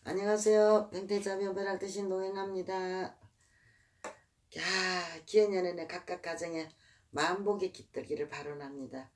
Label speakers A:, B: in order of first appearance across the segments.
A: 안녕하세요. 팽태자면 벼락 대신 노행합니다. 야, 기해년에는 각각 가정에 만복이 깃들기를 발언합니다.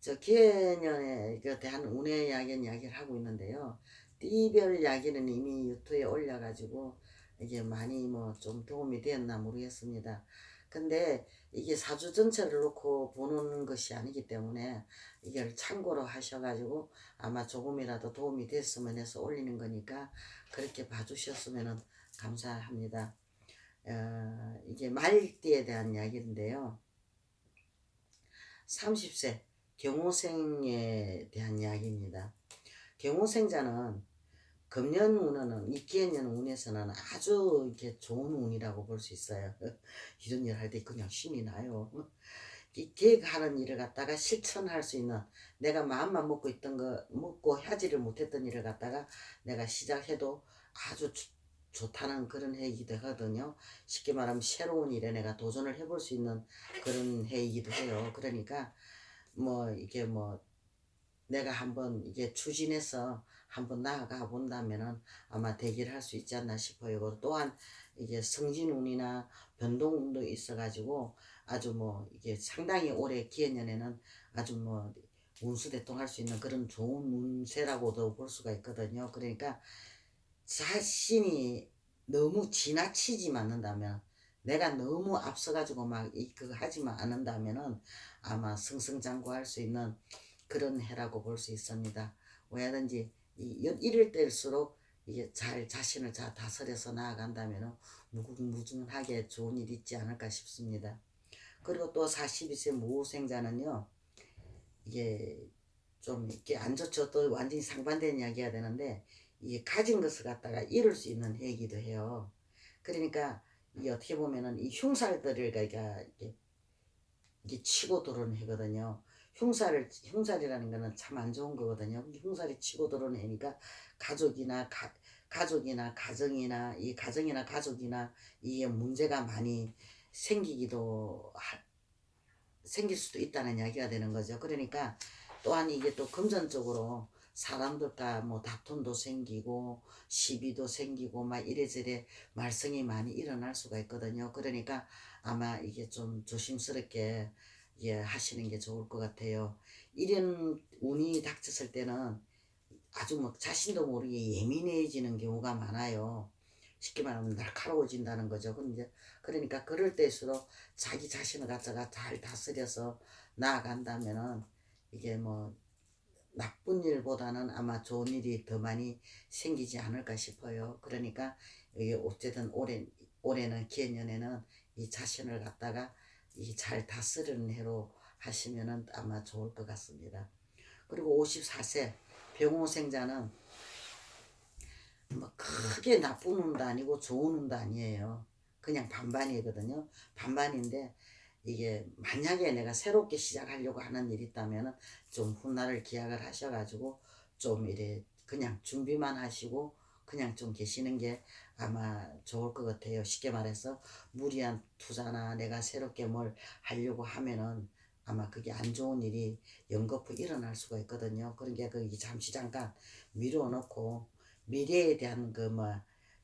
A: 저 기해년에 대한 운의 이야기를 하고 있는데요. 띠별 이야기는 이미 유튜브에 올려가지고 이게 많이 뭐 좀 도움이 되었나 모르겠습니다. 근데 이게 사주 전체를 놓고 보는 것이 아니기 때문에 이걸 참고로 하셔가지고 아마 조금이라도 도움이 됐으면 해서 올리는 거니까 그렇게 봐주셨으면 감사합니다. 이게 말띠에 대한 이야기인데요. 30세 경호생에 대한 이야기입니다. 경호생자는 금년 운은 이기해년 운에서는 아주 이렇게 좋은 운이라고 볼 수 있어요. 이런 일 할 때 그냥 신이 나요. 이 계획하는 일을 갖다가 실천할 수 있는, 내가 마음만 먹고 있던 거 먹고 하지를 못했던 일을 갖다가 내가 시작해도 아주 좋다는 그런 해이기도 하거든요. 쉽게 말하면 새로운 일에 내가 도전을 해볼 수 있는 그런 해이기도 해요. 그러니까 뭐 이게 뭐 내가 한번 이게 추진해서 한번 나아가 본다면은 아마 대기를 할 수 있지 않나 싶어요. 또한 이게 성진운이나 변동운도 있어가지고 아주 뭐 이게 상당히 올해 기해년에는 아주 뭐 운수대통할 수 있는 그런 좋은 운세라고도 볼 수가 있거든요. 그러니까 자신이 너무 지나치지만 않는다면, 내가 너무 앞서가지고 막 그거 하지만 않는다면은 아마 승승장구할 수 있는 그런 해라고 볼 수 있습니다. 왜든지 이럴 때일수록 이게 잘 자신을 잘 다스려서 나아간다면 무궁무진하게 좋은 일이 있지 않을까 싶습니다. 그리고 또 42세 무호생자는요, 이게 좀 이렇게 안 좋죠. 또 완전히 상반된 이야기가 되는데, 이게 가진 것을 갖다가 잃을 수 있는 해이기도 해요. 그러니까 이 어떻게 보면은 이 흉살들을 그러니까 이게 치고 들어오는 해거든요. 흉살이라는 거는 참 안 좋은 거거든요. 흉살이 치고 들어오는 해니까 가족이나 가정이나 이 가정이나 가족이나 이게 문제가 많이 생길 수도 있다는 이야기가 되는 거죠. 그러니까 또한 이게 또 금전적으로 사람들과 뭐 다툼도 생기고 시비도 생기고 막 이래저래 말썽이 많이 일어날 수가 있거든요. 그러니까 아마 이게 좀 조심스럽게 하시는 게 좋을 것 같아요. 이런 운이 닥쳤을 때는 아주 뭐 자신도 모르게 예민해지는 경우가 많아요. 쉽게 말하면 날카로워진다는 거죠. 그러니까 그럴 때일수록 자기 자신을 갖다가 잘 다스려서 나아간다면은 이게 뭐 나쁜 일보다는 아마 좋은 일이 더 많이 생기지 않을까 싶어요. 그러니까 이게 어쨌든 올해는 기해년에는 이 자신을 갖다가 이 잘 다스리는 해로 하시면은 아마 좋을 것 같습니다. 그리고 54세 병호생자는 뭐 크게 나쁜 운도 아니고 좋은 운도 아니에요. 그냥 반반이거든요. 반반인데 이게 만약에 내가 새롭게 시작하려고 하는 일이 있다면은 좀 훗날을 기약을 하셔가지고 좀 이래 그냥 준비만 하시고 그냥 좀 계시는 게 아마 좋을 것 같아요. 쉽게 말해서 무리한 투자나 내가 새롭게 뭘 하려고 하면은 아마 그게 안 좋은 일이 연거푸 일어날 수가 있거든요. 그러니까 그 잠시 잠깐 미뤄놓고 미래에 대한 그 뭐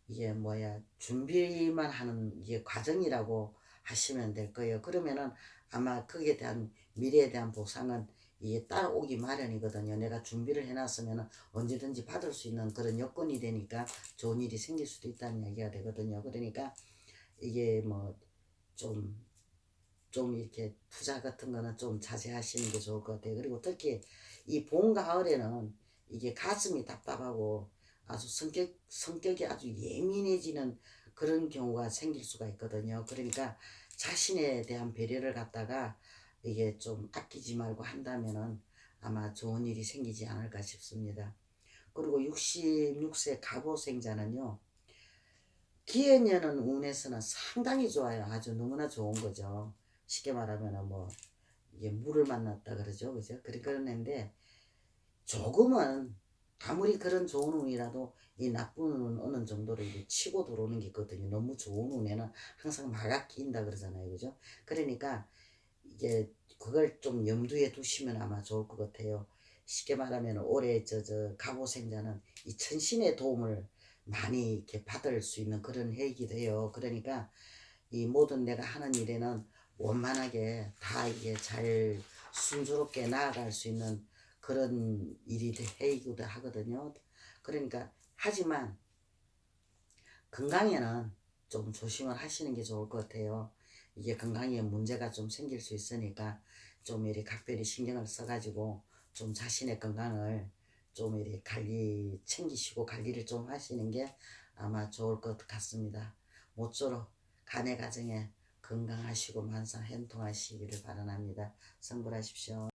A: 이게 뭐야 준비만 하는 이게 과정이라고 하시면 될 거예요. 그러면은 아마 거기에 대한 미래에 대한 보상은 이게 따라오기 마련이거든요. 내가 준비를 해놨으면 언제든지 받을 수 있는 그런 여건이 되니까 좋은 일이 생길 수도 있다는 얘기가 되거든요. 그러니까 이게 뭐 좀 이렇게 투자 같은 거는 좀 자제하시는 게 좋을 것 같아요. 그리고 특히 이 봄 가을에는 이게 가슴이 답답하고 아주 성격이 아주 예민해지는 그런 경우가 생길 수가 있거든요. 그러니까 자신에 대한 배려를 갖다가 이게 좀 아끼지 말고 한다면은 아마 좋은 일이 생기지 않을까 싶습니다. 그리고 66세 갑오생자는요, 기해년은 운에서는 상당히 좋아요. 아주 너무나 좋은 거죠. 쉽게 말하면 뭐 이게 물을 만났다 그러죠, 그죠? 그런데 조금은 아무리 그런 좋은 운이라도 이 나쁜 운은 어느 정도로 이게 치고 들어오는 게 있거든요. 너무 좋은 운에는 항상 막아 끼인다 그러잖아요, 그죠? 그러니까 이게 그걸 좀 염두에 두시면 아마 좋을 것 같아요. 쉽게 말하면 올해 갑오생자는 이 천신의 도움을 많이 이렇게 받을 수 있는 그런 해이기도 해요. 그러니까 이 모든 내가 하는 일에는 원만하게 다 이게 잘 순조롭게 나아갈 수 있는 그런 일이 해이기도 하거든요. 그러니까 하지만 건강에는 좀 조심을 하시는 게 좋을 것 같아요. 이게 건강에 문제가 좀 생길 수 있으니까 좀 이렇게 각별히 신경을 써가지고 좀 자신의 건강을 좀 이렇게 챙기시고 관리를 좀 하시는 게 아마 좋을 것 같습니다. 모쪼록 간의 가정에 건강하시고 만사 행통하시기를 바랍니다. 성불하십시오.